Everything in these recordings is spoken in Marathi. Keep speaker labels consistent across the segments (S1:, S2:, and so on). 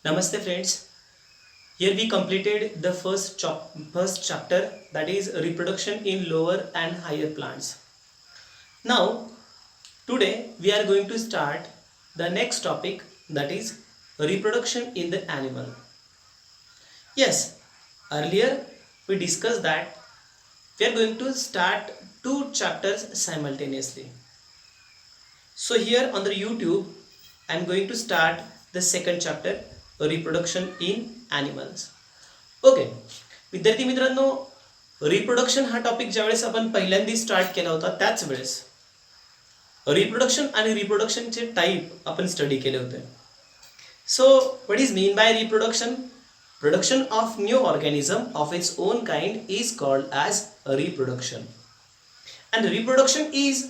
S1: Namaste friends. Here we completed the first chapter, that is reproduction in lower and higher plants. Now today we are going to start the next topic, that is reproduction in the animal. Yes, earlier we discussed that we are going to start two chapters simultaneously. So here on the YouTube I am going to start the second chapter, reproduction in animals. Okay विद्यार्थी मित्रांनो, रिप्रोडक्शन हा टॉपिक ज्यावेळेस आपण पहिल्यांदा स्टार्ट केला होता त्याच वेळेस रिप्रोडक्शन आणि रिप्रोडक्शनचे टाईप आपण स्टडी केले होते. So what is mean by reproduction? Production of new organism of its own kind is called as reproduction. And reproduction is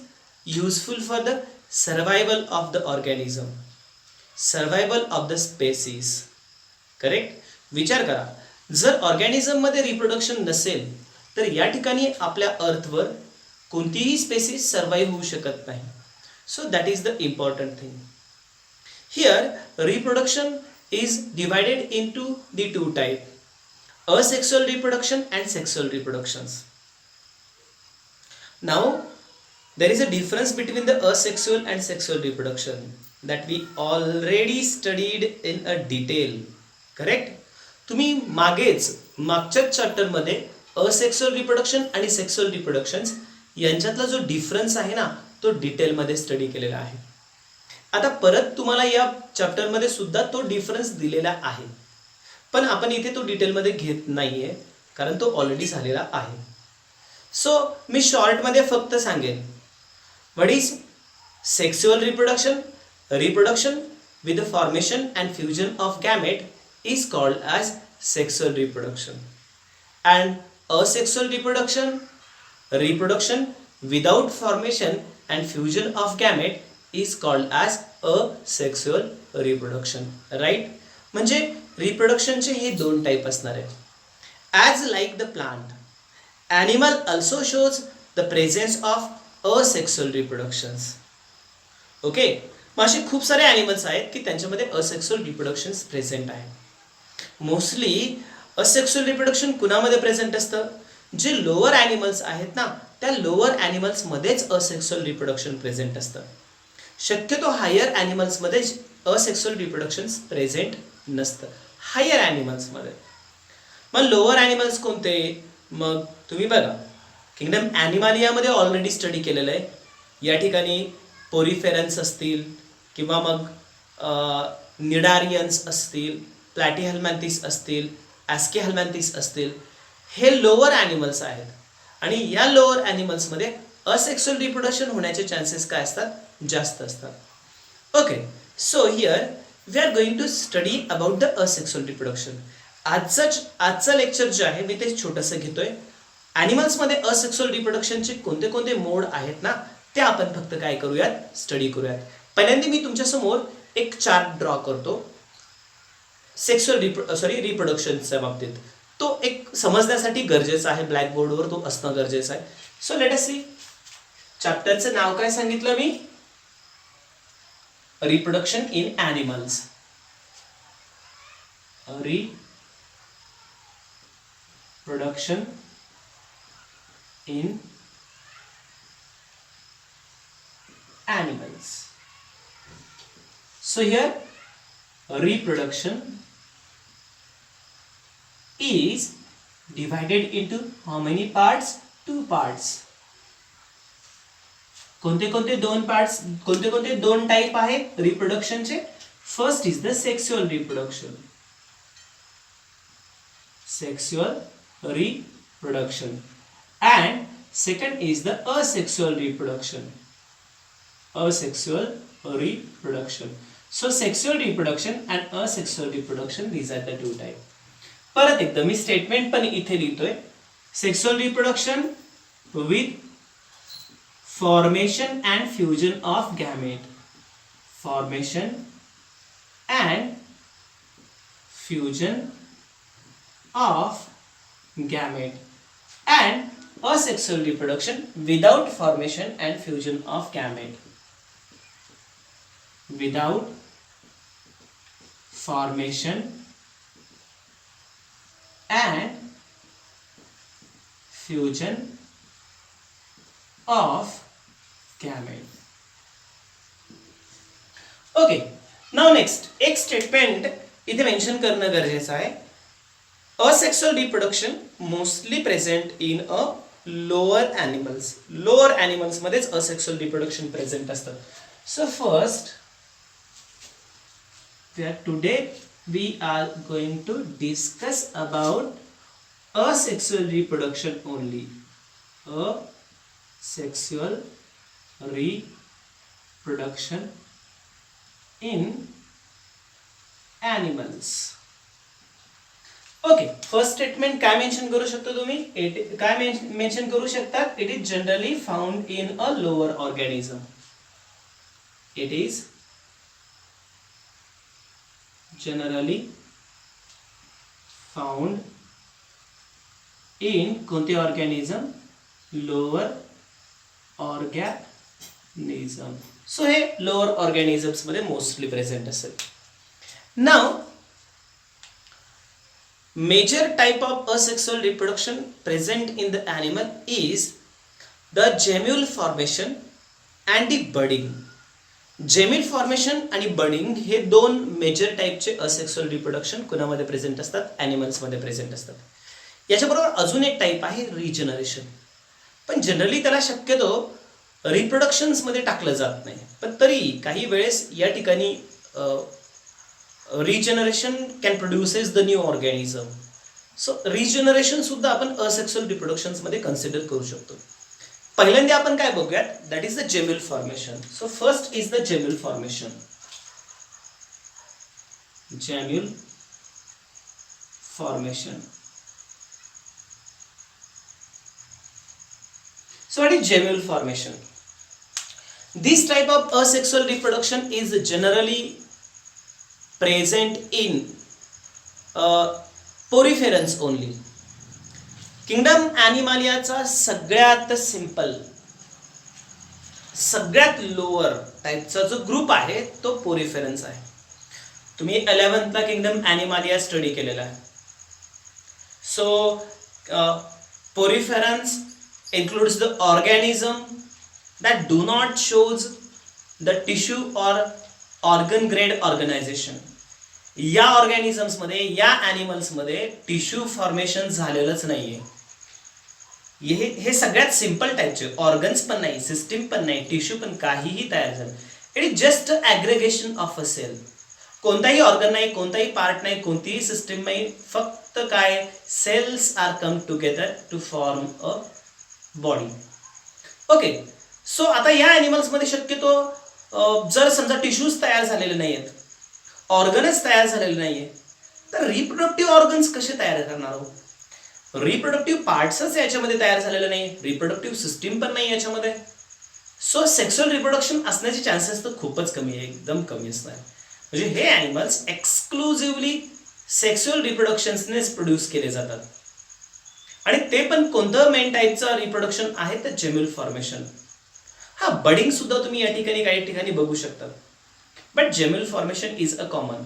S1: useful for the survival of the organism, survival of the species. Correct? विचार करा, जर ऑर्गॅनिझममध्ये रिप्रोडक्शन नसेल तर या ठिकाणी आपल्या अर्थवर कोणतीही स्पेसीस सर्वाईव्ह होऊ शकत नाही. So that is the important thing. Here reproduction is divided into the two type, asexual reproduction and sexual reproductions. Now there is a difference between the asexual and sexual reproduction that we already studied in a detail. Correct? तुम्ही मागच्याच चॅप्टरमध्ये असेक्सुअल रिप्रोडक्शन आणि सेक्सुअल रिप्रोडक्शन्स यांच्यातला जो डिफरन्स आहे ना तो डिटेलमध्ये स्टडी केलेला आहे. आता परत तुम्हाला या चॅप्टरमध्ये सुद्धा तो डिफरन्स दिलेला आहे, पण आपण इथे तो डिटेलमध्ये घेत नाहीये कारण तो ऑलरेडी झालेला आहे. सो मी शॉर्टमध्ये फक्त सांगेन, what is sexual reproduction? Reproduction with the formation and fusion of gamete is called as sexual reproduction, and asexual reproduction, reproduction without formation and fusion of gamete is called as asexual reproduction. right? म्हणजे रिप्रोडक्शनचे हे दोन टाइप असणार आहे. As like the plant, animal also shows the presence of asexual reproductions. Okay, मग असे खूप सारे ॲनिमल्स आहेत की त्यांच्यामध्ये असेक्सुअल रिप्रोडक्शन्स प्रेझेंट आहे. मोस्टली असेक्सुअल रिप्रोडक्शन कुणामध्ये प्रेझेंट असतं? जे लोअर ॲनिमल्स आहेत ना त्या लोअर ॲनिमल्समध्येच असेक्सुअल रिप्रोडक्शन प्रेझेंट असतं. शक्यतो हायर ॲनिमल्समध्ये असेक्सुअल रिप्रोडक्शन्स प्रेझेंट नसतं, हायर ॲनिमल्समध्ये. मग लोअर ॲनिमल्स कोणते? मग तुम्ही बघा, किंगडम ॲनिमालियामध्ये ऑलरेडी स्टडी केलेलं आहे. या ठिकाणी पोरिफेरन्स असतील किंवा मग निडारियन्स असतील, प्लॅटीहेल्मॅन्थिस असतील, ॲस्केहेल्मॅन्थिस असतील, हे लोअर ॲनिमल्स आहेत. आणि या लोअर ॲनिमल्समध्ये असेक्सुअल रिप्रोडक्शन होण्याचे चान्सेस काय असतात? जास्त असतात. Okay, so here we are going to study about the asexual reproduction. आजचं लेक्चर जे आहे मी ते छोटंसं घेतोय. ॲनिमल्समध्ये असेक्सुअल रिप्रोडक्शनचे कोणते कोणते मोड आहेत ना ते आपण फक्त काय करूयात? स्टडी करूयात. पहिल्यांदा मी तुमच्यासमोर एक चार्ट ड्रॉ करतो रिप्रोडक्शनच्या बाबतीत. तो एक समजण्यासाठी गरजेचा आहे, ब्लॅकबोर्डवर तो असणं गरजेचं आहे. So let us see. चॅप्टरचं नाव काय सांगितलं मी? Reproduction in animals. Reproduction in animals. So here reproduction is divided into how many parts? Two parts. कोणते कोणते दोन पार्ट्स, कोणते कोणते दोन टाइप आहेत रिप्रोडक्शनचे? First is the sexual reproduction, sexual reproduction, and second is the asexual reproduction, asexual reproduction. So sexual reproduction and asexual reproduction, these are the two type. परत एकदा मी स्टेटमेंट पण इथे लिहितोय. Sexual reproduction with formation and fusion of gamete, formation and fusion of gamete, and asexual reproduction without formation and fusion of gamete, without formation and fusion of gamete. Okay, now next एक स्टेटमेंट इथे मेन्शन करणं गरजेचं आहे. Asexual reproduction mostly present in a lower animals. Lower animals मध्येच असेक्सुअल रिप्रोडक्शन प्रेझेंट असतं. So first today we are going to discuss about asexual reproduction only. Asexual reproduction in animals. Okay, first statement काय मेन्शन करू शकता तुम्ही? काय मेन्शन करू शकता? It is generally found in a lower organism. It is generally found in कोणते ऑर्गॅनिझम? Lower organism. सो हे लोअर ऑर्गॅनिझम्स मध्ये मोस्टली प्रेझेंट असेल. Now major type of asexual reproduction present in the animal is the gemule formation and the budding. Gemmule formation आणि बडिंग हे दोन मेजर टाईपचे असेक्सुअल रिप्रोडक्शन कुणामध्ये प्रेझेंट असतात? ॲनिमल्समध्ये प्रेझेंट असतात. याच्याबरोबर अजून एक टाईप आहे रिजनरेशन, पण जनरली त्याला शक्यतो रिप्रोडक्शन्समध्ये टाकलं जात नाही. पण तरी काही वेळेस या ठिकाणी regeneration can produces the new organism. So regeneration सुद्धा आपण असेक्सुअल रिप्रोडक्शन्समध्ये कन्सिडर करू शकतो. पहिल्यांदा आपण काय बघूयात? That is the gemmule formation. So first is the gemmule formation. Gemmule formation. So what is gemule formation? This type of asexual reproduction is generally present in poriferans only. Kingdom ॲनिमालियाचा सगळ्यात सिंपल, सगळ्यात लोअर टाईपचा जो ग्रुप आहे तो पोरिफेरन्स आहे. तुम्ही 11th किंगडम ॲनिमालिया स्टडी केलेला आहे. So poriferans includes the organism that do not shows the tissue or organ grade organization. या ऑर्गॅनिझम्स मध्ये, या ॲनिमल्स मध्ये टिश्यू फॉर्मेशन झालेलंच नाहीये. हे सगळ्यात सिंपल टाईपचे, ऑर्गन्स पण नाही, सिस्टीम पण नाही, टिश्यू पण काहीही तयार झालं. It is just aggregation of a cell. कोणताही ऑर्गन नाही, कोणताही पार्ट नाही, कोणतीही सिस्टीम नाही, फक्त काय cells are come together to form a body. Okay, so आता या ॲनिमल्समध्ये शक्यतो जर समजा टिश्यूज तयार झालेले नाही आहेत, ऑर्गनच तयार झालेले नाहीये, तर रिप्रोडक्टिव्ह ऑर्गन्स कसे तयार करणार आहोत? रिप्रोडक्टिव्ह पार्ट्सच याच्यामध्ये तयार झालेले नाही, रिप्रोडक्टिव्ह सिस्टीम पण नाही याच्यामध्ये. सो सेक्शुअल रिप्रोडक्शन असण्याचे चान्सेस तर खूपच कमी आहे, एकदम कमी असणार. म्हणजे हे ॲनिमल्स एक्सक्लुझिव्हली सेक्शुअल रिप्रोडक्शन्सनेच प्रोड्यूस केले जातात. आणि ते पण कोणतं मेन टाईपचं रिप्रोडक्शन आहे? तर जेम्युल फॉर्मेशन. हा, बडिंग सुद्धा तुम्ही या ठिकाणी काही ठिकाणी बघू शकता, but gemmule formation is a common.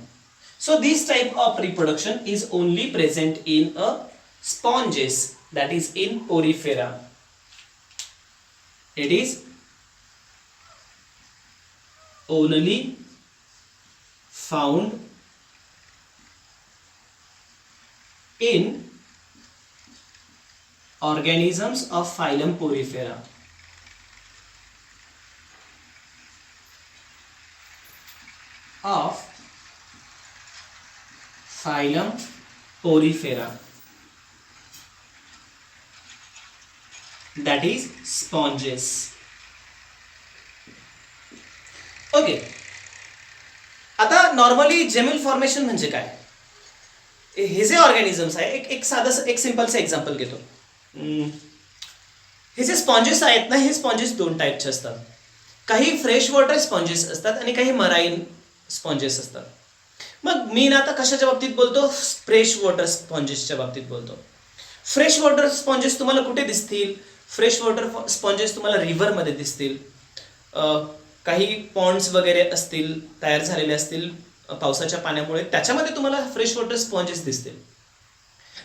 S1: So this type of reproduction is only present in a sponges, that is in porifera. It is only found in organisms of phylum Porifera. Of phylum Porifera, that is sponges. Okay, आता नॉर्मली जेम्युल फॉर्मेशन म्हणजे काय? हे जे ऑर्गॅनिझम्स आहे, एक साधं एक सिंपलचं एक्झाम्पल घेतो. हे जे स्पॉन्जेस आहेत ना, हे स्पॉन्जेस दोन टाईपचे असतात. काही फ्रेश वॉटर स्पॉन्जेस असतात आणि काही मराईन स्पॉन्जेस असतात. मग मी ना आता कशाच्या बाबतीत बोलतो? फ्रेश वॉटर स्पॉन्जेसच्या बाबतीत बोलतो. फ्रेश वॉटर स्पॉन्जेस तुम्हाला कुठे दिसतील? फ्रेश वॉटर स्पॉन्जेस तुम्हाला रिव्हरमध्ये दिसतील, काही पॉन्ड्स वगैरे असतील, तयार झालेले असतील पावसाच्या पाण्यामुळे त्याच्यामध्ये तुम्हाला फ्रेश वॉटर स्पॉन्जेस दिसतील.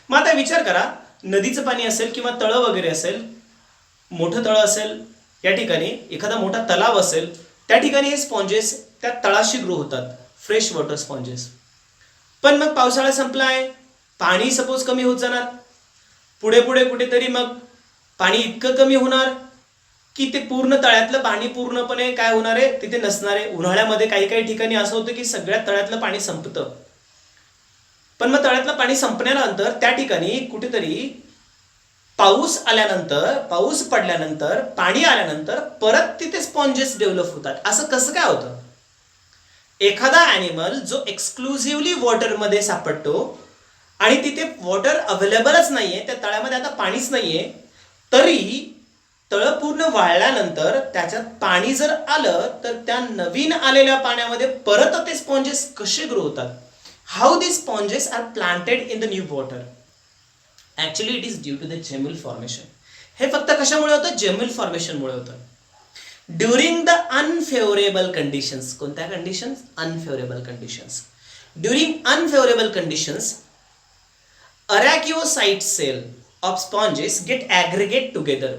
S1: मग आता विचार करा, नदीचं पाणी असेल किंवा तळं वगैरे असेल, मोठं तळं असेल, या ठिकाणी एखादा मोठा तलाव असेल, त्या ठिकाणी हे स्पॉन्जेस त्या तळाशी ग्रो होतात, फ्रेश वॉटर स्पॉन्जेस. पण मग पावसाळा संपलाय, पाणी सपोज कमी होत जाणार, पुढे पुढे कुठेतरी मग पाणी इतकं कमी होणार की ते पूर्ण तळ्यातलं पाणी पूर्णपणे काय होणार आहे, तिथे नसणार आहे. उन्हाळ्यामध्ये काही काही ठिकाणी असं होतं की सगळ्या तळ्यातलं पाणी संपतं. पण मग तळ्यातलं पाणी संपल्यानंतर त्या ठिकाणी कुठेतरी पाऊस आल्यानंतर, पाऊस पडल्यानंतर, पाणी आल्यानंतर परत तिथे स्पॉन्जेस डेव्हलप होतात. असं कसं काय होतं? एखादा ॲनिमल जो एक्सक्लुझिव्हली वॉटरमध्ये सापडतो आणि तिथे वॉटर अवेलेबलच नाहीये, त्या तळ्यामध्ये आता पाणीच नाहीये, तरी तळं पूर्ण वाळल्यानंतर त्याच्यात पाणी जर आलं तर त्या नवीन आलेल्या पाण्यामध्ये परत ते स्पॉन्जेस कसे ग्रो होतात? How the sponges are planted in the new water? Actually it is due to the gemmule formation. हे फक्त कशामुळे होतं? जेम्युल फॉर्मेशनमुळे होतं. During the unfavourable conditions. कोणत्या conditions? Unfavourable conditions. During unfavourable conditions, archaeocyte cell of sponges get aggregate together.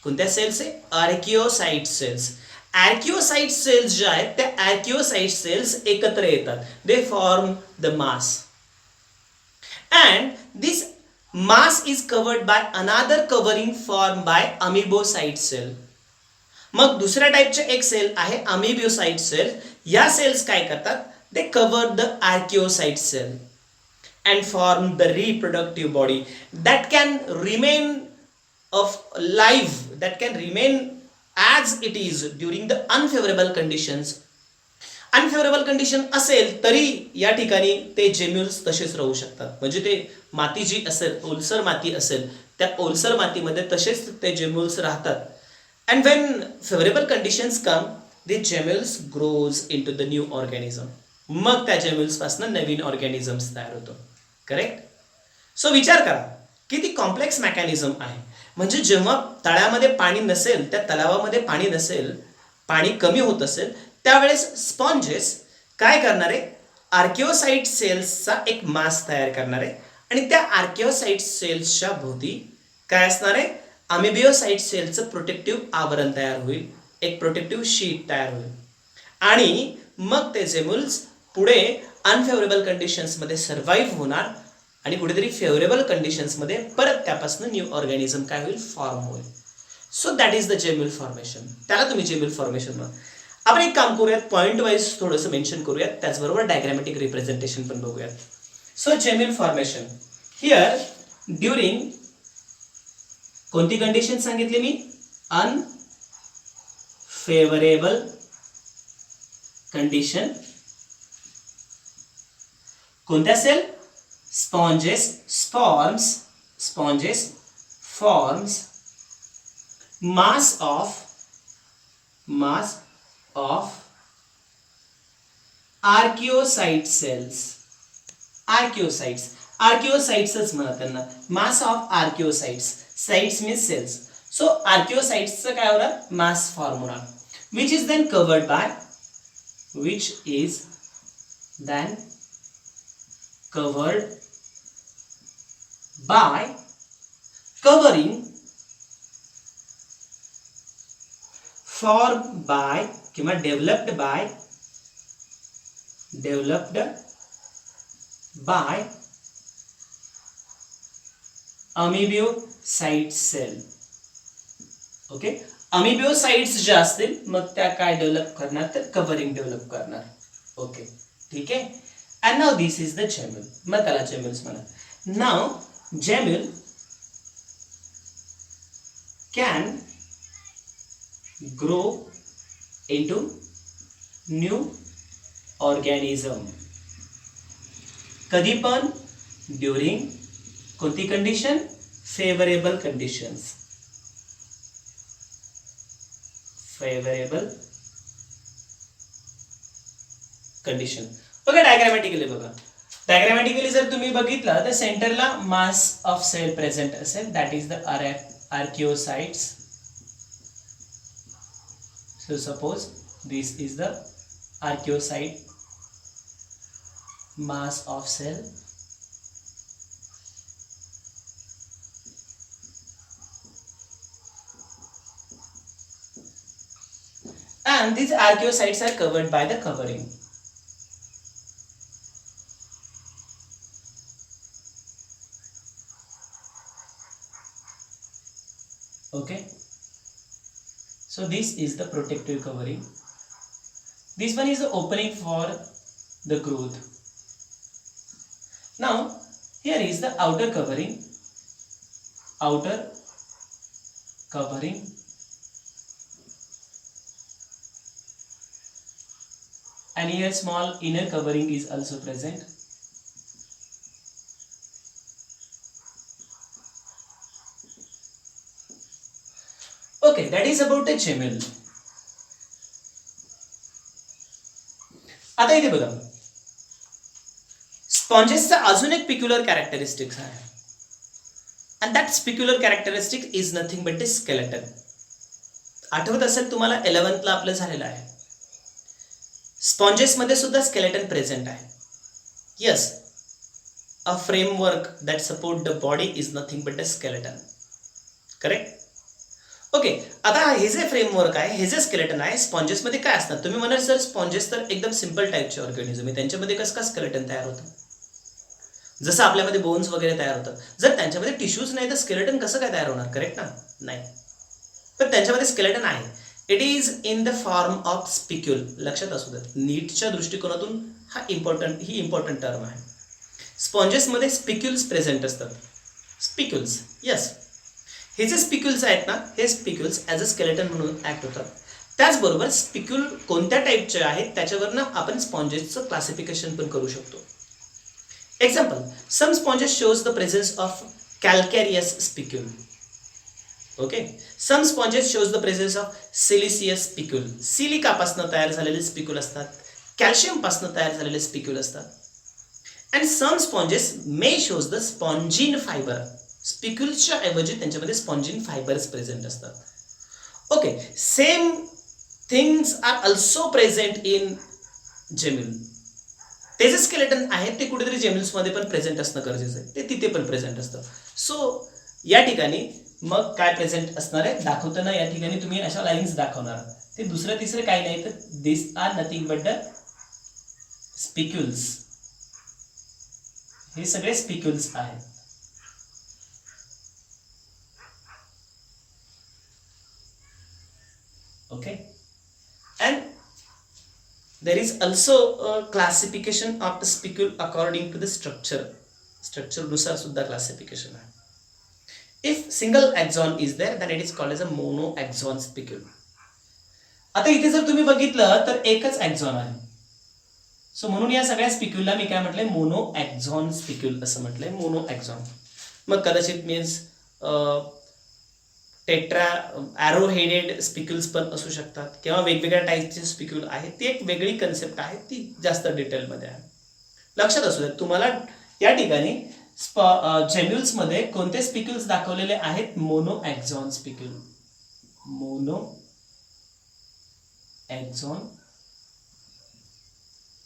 S1: कोणत्या सेल्स आहे? Archaeocyte cells. आर्किओसाइट सेल्स ज्या आहेत त्या आर्किओसाइट सेल्स एकत्र येतात. They form the mass and this mass is covered by another covering form by amoebocyte cell. मग दुसऱ्या टाईपचे एक सेल आहे अमिबोसाइट सेल. या सेल्स काय करतात? They cover the archaeocyte cell and form the reproductive body that can remain of life, that can remain as it is during the unfavorable conditions. Unfavourable condition असेल तरी या ठिकाणी ते जेम्युल्स तसेच राहू शकतात. म्हणजे ते माती जी असेल, ओलसर माती असेल, त्या ओलसर मातीमध्ये तसेच ते जेम्युल्स राहतात. And when favourable conditions come, the gemmules grows into the new organism. मग त्या जेम्युल्स पासून नवीन ऑर्गॅनिझम्स तयार होतो. करेक्ट? सो विचार करा किती कॉम्प्लेक्स मेकॅनिझम आहे. म्हणजे जेव्हा तळ्यामध्ये पाणी नसेल, त्या तलावामध्ये पाणी नसेल, पाणी कमी होत असेल, त्यावेळेस स्पॉन्जेस काय करणार आहे? आर्किओसाइट सेल्सचा एक मास तयार करणार आहे आणि त्या आर्किओसाइट सेल्सच्या भोवती काय असणार आहे? अमिबिओसाइट सेलचं प्रोटेक्टिव्ह आवरण तयार होईल, एक प्रोटेक्टिव्ह शीट तयार होईल आणि मग ते जेम्युल्स पुढे अनफेवरेबल कंडिशन्समध्ये सर्व्हाइव्ह होणार आणि कुठेतरी फेवरेबल कंडिशन्समध्ये परत त्यापासून न्यू ऑर्गॅनिझम काय होईल? फॉर्म होईल. So that is the gemmule formation. त्याला तुम्ही जेम्युल फॉर्मेशन म्हणा. आपण एक काम करूयात, पॉईंट वाईज थोडंसं मेन्शन करूयात, त्याचबरोबर डायग्रॅमॅटिक रिप्रेझेंटेशन पण बघूयात. So gemmule formation here during कोणती कंडिशन सांगितली मी? Unfavourable condition. कोणत्या cell? Sponges forms mass of archaeocyte cells. archaeocytes म्हणा त्यांना. mass of archaeocytes. Cytes means cells. So archaeocytes काय होणार? mass form होणार, which is then covered by covering formed by किंवा developed by अमिबिओसाइट सेल. ओके, अमिबिओसाइट्स ज्या असतील मग त्या काय डेव्हलप करणार? तर कव्हरिंग डेव्हलप करणार. ओके, ठीक आहे. And now this is the gemmule. मग त्याला जेम्युल्स म्हणा. Now gemmule can grow into new organism. कधी पण? ड्युरिंग कोणती condition? Favourable conditions. Favourable condition. Okay, diagrammatically बघा. डायग्रॅमॅटिकली जर तुम्ही बघितलं तर सेंटरला मास ऑफ सेल प्रेझेंट असेल, that is the archaeocytes. So suppose this is the archaeocyte mass of cell. And these archaeocytes are covered by the covering. Okay. So this is the protective covering. This one is the opening for the growth. Now here is the outer covering. Outer covering. And here small inner covering is also present. Okay, that is about the gemule. आता इथे बघा, स्पॉन्जेसचा अजून एक पिक्युलर कॅरेक्टरिस्टिक्स आहे, and that peculiar characteristic is nothing but the skeleton. आठवत असेल तुम्हाला 11th ला आपलं झालेलं आहे, स्पॉन्जेस मध्ये सुद्धा स्केलेटन प्रेझेंट आहे. Yes, a framework that support the body is nothing but the skeleton. Correct. Okay, आता हे जे फ्रेमवर्क आहे, हे जे स्केलेटन आहे, स्पॉन्जेस मध्ये काय असतात? तुम्ही म्हणाल सर स्पॉन्जेस तर एकदम सिंपल टाईपचे ऑर्गॅनिझम आहे, त्यांच्यामध्ये कसं का स्केलेटन तयार होतं? जसं आपल्यामध्ये बोन्स वगैरे तयार होतं, जर त्यांच्यामध्ये टिश्यूज नाही तर स्केलेटन कसं काय तयार होणार? करेक्ट ना? नाही, तर त्यांच्यामध्ये स्केलेटन आहे. It is in the form of spicule. लक्षात असू द्या, नीटच्या दृष्टिकोनातून ही इम्पॉर्टंट टर्म आहे. स्पॉन्जेसमध्ये स्पिक्युल्स प्रेझेंट असतात. स्पिक्युल्स, यस, हे जे स्पिक्युल्स आहेत ना, हे स्पिक्युल्स ॲज अ स्केलेटन म्हणून ऍक्ट होतात. त्याचबरोबर स्पिक्युल कोणत्या टाईपचे आहेत त्याच्यावरनं आपण स्पॉन्जेसचं क्लासिफिकेशन पण करू शकतो. Example, some sponges shows the presence of calcareous spicule. Okay, some sponges shows the presence of siliceous spicule. सिलिकापासून तयार झालेले स्पिक्युल असतात, कॅल्शियमपासून तयार झालेले स्पिक्युल असतात. And some sponges may shows the spongin fibre. स्पिक्युल्सच्या ऐवजी त्यांच्यामध्ये स्पॉन्जिन फायबर्स प्रेझेंट असतात. Okay, same things are also present in gemmule. ते जे स्केलेटन आहे ते कुठेतरी जेम्युल्समध्ये पण प्रेझेंट असणं गरजेचं आहे, ते तिथे पण प्रेझेंट असतं. सो या ठिकाणी मग काय प्रेझेंट असणार आहे दाखवताना, या ठिकाणी तुम्ही अशा लाईन्स दाखवणार. ते दुसरं तिसरं काही नाही, तर दिस आर नथिंग बट द स्पिक्युल्स. हे सगळे स्पिक्युल्स आहेत. Okay, and there is also a classification of the spicule according to the structure नुसार सुद्धा classification आहे. If single axon is there then it is called as a monoaxon spicule. आता इथे जर तुम्ही बघितलं तर एकच ॲक्झॉन आहे, सो म्हणून या सगळ्या स्पिक्युलला मी काय म्हटलंय? मोनोॲक्झॉन स्पिक्युल असं म्हटलंय. मोनोॲक्झॉन मग कदाचित मीन्स टेट्रा ॲरो हेडेड स्पिक्युल्स पण असू शकतात, किंवा वेगवेगळ्या टाईपचे स्पिक्युल आहेत. ती एक वेगळी कन्सेप्ट आहे, ती जास्त डिटेलमध्ये आहे. लक्षात असू द्या, तुम्हाला या ठिकाणी जेम्युल्समध्ये कोणते स्पिक्युल्स दाखवलेले आहेत? मोनोॲक्झॉन स्पिक्युल. मोनोॲक्झॉन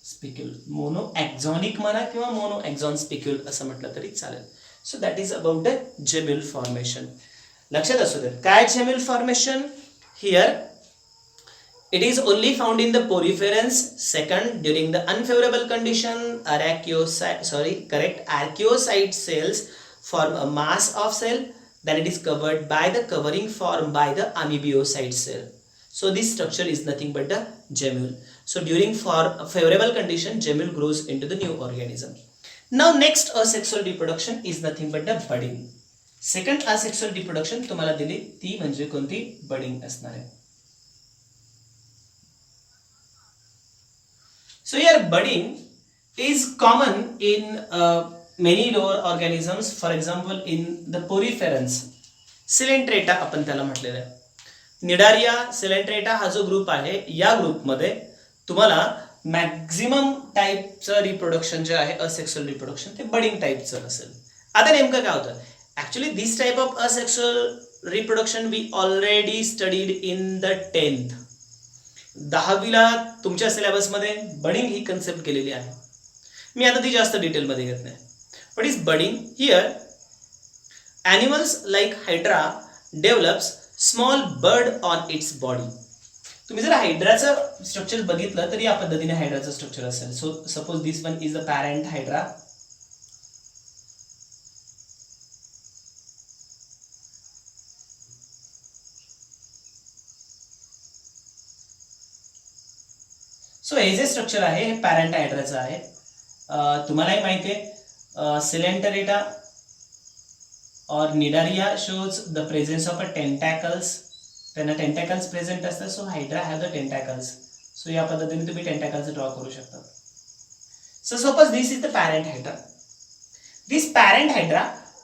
S1: स्पिक्युल, मोनोॲक्झॉनिक म्हणा किंवा मोनोॲक्झॉन स्पिक्युल असं म्हटलं तरी चालेल. So that is about the gemmule formation. लक्षात असू दे, काय gemmule formation? Here it is only found in the poriferans. Second, during the unfavourable condition archaeocyte cells form a mass of cell, then it is covered by the covering formed by the amoebocyte cell. So this structure is nothing but the gemmule. So during favorable condition, gemmule grows into the new organism. Now next asexual reproduction is nothing but the budding. Second asexual reproduction तुम्हाला दिली, ती म्हणजे कोणती? बडिंग असणार आहे. So here budding is common in many lower organisms. For example in the poriferans, coelenterata आपण त्याला म्हटलेलं आहे. निडारिया, सिलेंट्रेटा हा जो ग्रुप आहे, या ग्रुपमध्ये तुम्हाला मॅक्झिमम टाईपचं रिप्रोडक्शन जे आहे असेक्सुअल रिप्रोडक्शन, ते बडिंग टाईपचं असेल. आता नेमकं काय होतं? Actually, this type of asexual reproduction we already studied in the 10th. 10वीला तुमच्या सिलेबसमध्ये बडिंग ही कन्सेप्ट केलेली आहे. मी आता ती जास्त डिटेलमध्ये घेत नाही. What is budding? Here animals like hydra develops small bud on its body. तुम्ही जर हायड्राचं स्ट्रक्चर बघितलं तर या पद्धतीने हायड्राचं स्ट्रक्चर असेल. So suppose this one is the parent hydra. So हे जे स्ट्रक्चर आहे हे पॅरेंट हायड्राचं आहे. तुम्हालाही माहिती आहे सिलेंटरेटा और cnidaria shows the presence of a tentacles. त्यांना टेंटॅकल्स प्रेझेंट असतात. So hydra have the tentacles. So या पद्धतीने तुम्ही टेंटॅकल्स ड्रॉ करू शकता. So suppose this is the parent hydra. This parent hydra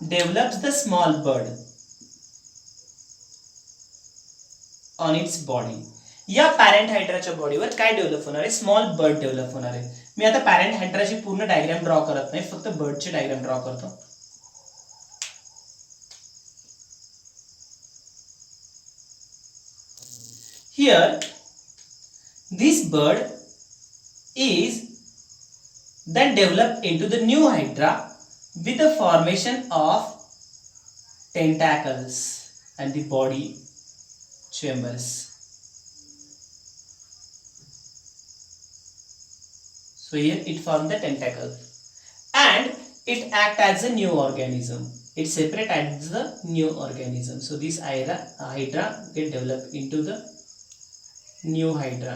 S1: develops the small bud on its body. या पॅरेंट हायड्राच्या बॉडीवर काय डेव्हलप होणार आहे? स्मॉल बर्ड डेव्हलप होणार आहे. मी आता पॅरेंट हायड्राची पूर्ण डायग्राम ड्रॉ करत नाही, फक्त बर्डची डायग्राम ड्रॉ करतो. Here, this bird is then developed into the new hydra with the formation of tentacles and the body chambers. So here it formed the tentacle and it act as a new organism. It separate as the new organism. So this hydra get developed into the new hydra.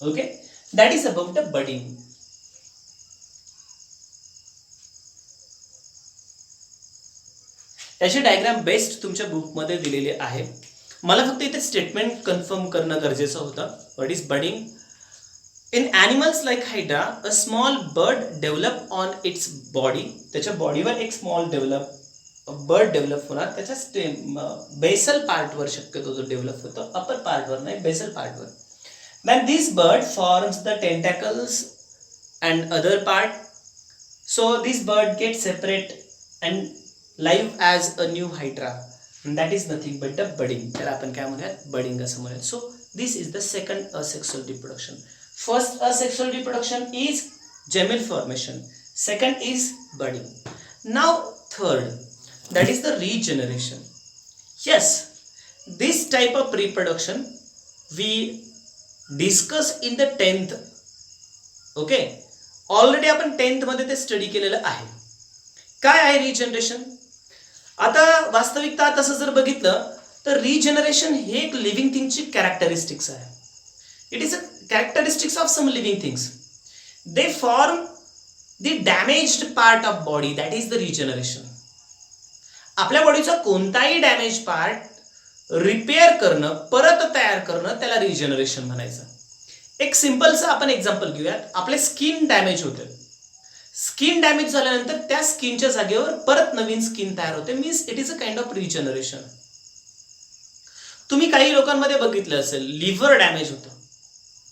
S1: Okay, that is about the budding. याची डायग्राम बेस्ट तुमच्या बुकमध्ये दिलेली आहे. मला फक्त इथे स्टेटमेंट कन्फर्म करणं गरजेचं होतं. What is budding? In animals like hydra a small bird develop on its body. त्याच्या बॉडीवर एक स्मॉल बर्ड डेव्हलप होणार. त्याच्या बेसल पार्टवर शक्यतो जो डेव्हलप होतो, अपर पार्टवर नाही, बेसल पार्टवर. Then this bud forms the tentacles and other part. So this bud get separate and live as a new hydra. That is nothing but the budding. त्याला आपण काय म्हणूयात? बडिंग असं म्हणूयात. So this is the second asexual reproduction. First asexual reproduction is gemmule formation. Second is budding. Now third, that is the regeneration. Yes, this type of reproduction we discuss in the 10th. Okay, already आपण 10th मध्ये ते स्टडी केलेलं आहे. काय आहे रिजनरेशन? आता वास्तविकता तसं जर बघितलं तर रिजनरेशन हे एक लिव्हिंग थिंगची कॅरेक्टरिस्टिक्स आहे. It is a characteristics of some living things. They form the damaged part of body. That is the regeneration. आपल्या बॉडीचा कोणताही डॅमेज पार्ट रिपेअर करणं, परत तयार करणं, त्याला रिजनरेशन म्हणायचं. एक सिंपलचं आपण एक्झाम्पल घेऊयात. आपले स्किन डॅमेज होते. स्किन डॅमेज झाल्यानंतर त्या स्किनच्या जागेवर परत नवीन स्किन तयार होते. Means it is a kind of regeneration. तुम्ही काही लोकांमध्ये बघितलं असेल लिव्हर डॅमेज होतं.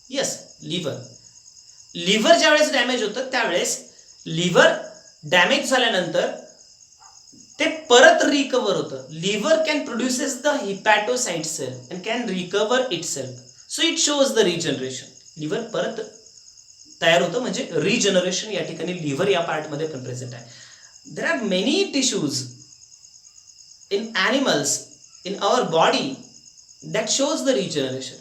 S1: येस, लिव्हर ज्यावेळेस डॅमेज होतं त्यावेळेस लिव्हर डॅमेज झाल्यानंतर ते परत रिकवर होतं. Liver can produces the hepatocyte cell and can recover itself. So it shows the regeneration. Liver परत तयार होतं म्हणजे रिजनरेशन या ठिकाणी लिव्हर या पार्टमध्ये पण प्रेझेंट आहे. There are many tissues in animals in our body that shows the regeneration.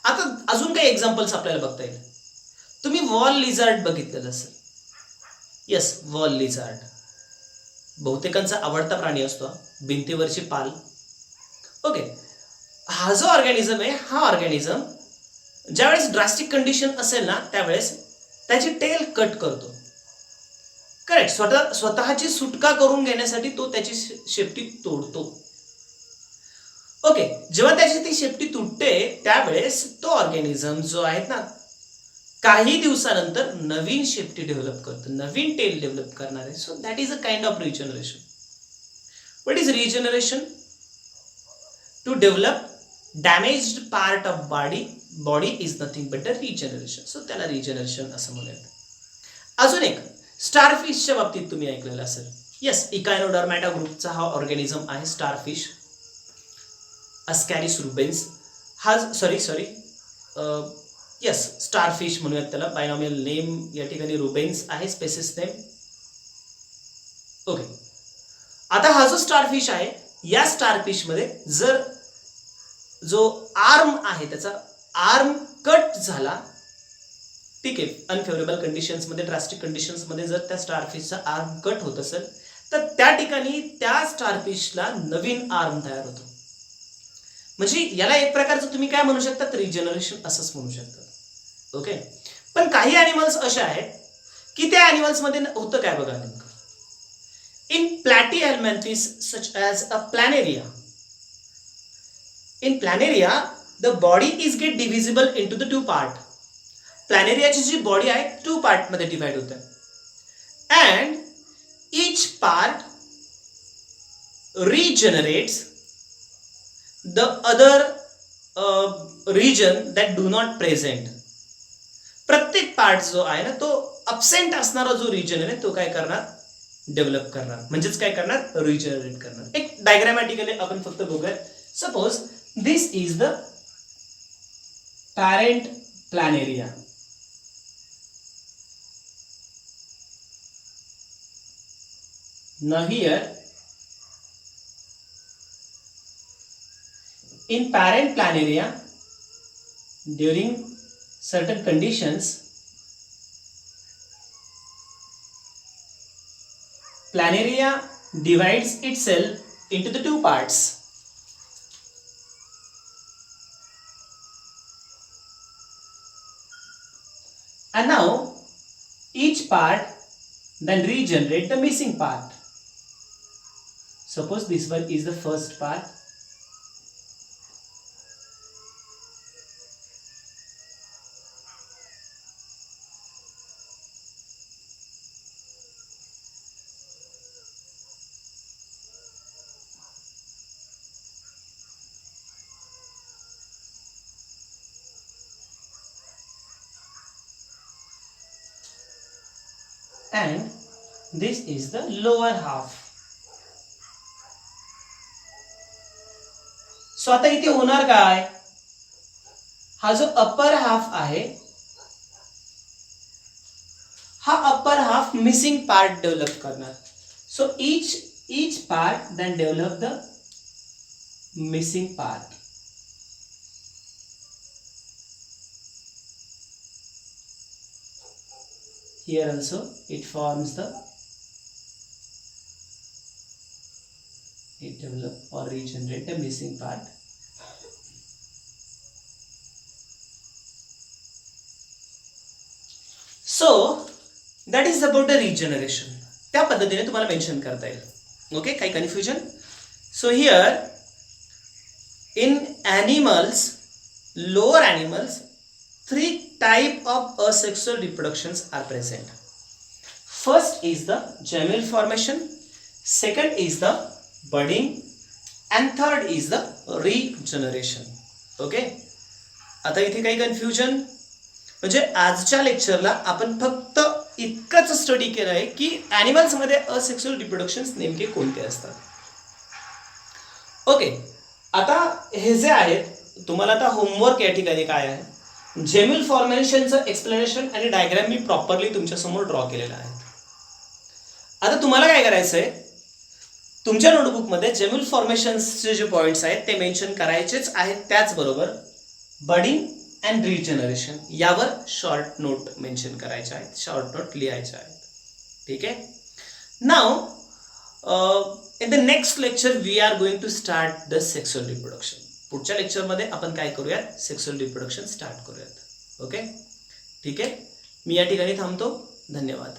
S1: आता अजून काही एक्झाम्पल्स आपल्याला बघता येईल. तुम्ही वॉल लिझार्ड बघितलेलं असेल. येस, वॉल लिझार्ड बहुतेकांचा आवडता प्राणी असतो. भिंतीवरची पाल. ओके, हा जो ऑर्गॅनिझम आहे, हा ऑर्गॅनिझम ज्यावेळेस ड्रास्टिक कंडिशन असेल ना त्यावेळेस त्याची टेल कट करतो. करेक्ट. स्वतःची सुटका करून घेण्यासाठी तो त्याची शेपटी तोडतो. ओके, जेव्हा त्याची ती शेपटी तुटते त्यावेळेस तो ऑर्गॅनिझम जो आहे ना काही दिवसानंतर नवीन शेपटी डेव्हलप करतो, नवीन टेल डेव्हलप करणार आहे. So that is a kind of regeneration. What is regeneration? To develop damaged part of body is nothing but the regeneration. So त्याला रिजनरेशन असं म्हणूयात. अजून एक स्टारफिशच्या बाबतीत तुम्ही ऐकलेलं असेल. येस, इकायनोडर्मॅटा ग्रुपचा हा ऑर्गॅनिझम आहे स्टारफिश. अस्कॅरिस रुबेन्स हा यस, स्टारफिश म्हणूयात त्याला. बायनॉमियल नेम या ठिकाणी रुबेन्स आहे, स्पेसिस नेम. ओके, आता हा जो स्टारफिश आहे, या स्टारफिश मध्ये जर जो आर्म आहे त्याचा आर्म कट झाला, ठीक आहे, अनफेवरेबल कंडिशन्स मध्ये, ड्रास्टिक कंडिशन्स मध्ये जर त्या स्टारफिशचा आर्म कट होत असेल तर त्या ठिकाणी त्या स्टारफिशला नवीन आर्म तयार होतो. म्हणजे याला एक प्रकारचं तुम्ही काय म्हणू शकता, रिजनरेशन असंच म्हणू शकता. ओके, पण काही ॲनिमल्स असे आहेत की त्या ॲनिमल्स मध्ये होतं काय बघा नेमकं. In platyhelminthes such as a planaria, in planaria the body is get divisible into the two part. प्लॅनेरियाची जी बॉडी आहे 2 पार्ट मध्ये डिवाइड होते, and each part regenerates the other region that do not present. प्रत्येक पार्ट जो आहे ना तो अब्सेंट असणारा जो रिजन आहे तो काय करणार, डेव्हलप करणार, म्हणजेच काय करणार, रिजनरेट करणार. एक डायग्रामॅटिकली आपण फक्त बघूया. Suppose this is the parent planaria. Now here in parent planaria, during certain conditions, planaria divides itself into the 2 parts. And now each part then regenerate the missing part. Suppose this one is the first part. And this is the lower half. So आता इथे होणार काय, हा जो अपर हाफ आहे हा upper half missing part develop करणार. So each part then develop the missing part. Here also it forms the, it develop or regenerate the missing part. So that is about the regeneration. त्या पद्धतीने तुम्हाला मेन्शन करता येईल. ओके, काही confusion. So here in animals, lower animals, 3 type of asexual reproductions are present. First is the gemelle formation, second is the budding, and third is the regeneration. Okay, आता इथे काही कन्फ्युजन, म्हणजे आजच्या लेक्चरला आपण फक्त इतकंच स्टडी केलं आहे की ॲनिमल्स मध्ये असेक्सुअल रिप्रोडक्शन्स नेमके कोणते असतात. ओके, आता हे जे आहेत तुम्हाला आता होमवर्क या ठिकाणी काय आहे, जेम्युल फॉर्मेशनचं एक्सप्लेनेशन आणि डायग्राम मी प्रॉपरली तुमच्या समोर ड्रॉ केलेला आहे. आता तुम्हाला काय करायचं आहे, तुमच्या नोटबुकमध्ये जेम्युल फॉर्मेशनचे जे पॉइंट्स आहेत ते मेन्शन करायचेच आहेत. त्याचबरोबर बडिंग अँड रिजनरेशन यावर शॉर्ट नोट मेन्शन करायचे आहेत, शॉर्ट नोट लिहायचे आहेत. ठीक आहे. Now in the next lecture we are going to start the sexual reproduction. पुढच्या लेक्चरमध्ये आपण काय करूयात, सेक्सुअल रिप्रोडक्शन स्टार्ट करूयात. ओके, ठीक आहे. मी या ठिकाणी थांबतो. धन्यवाद.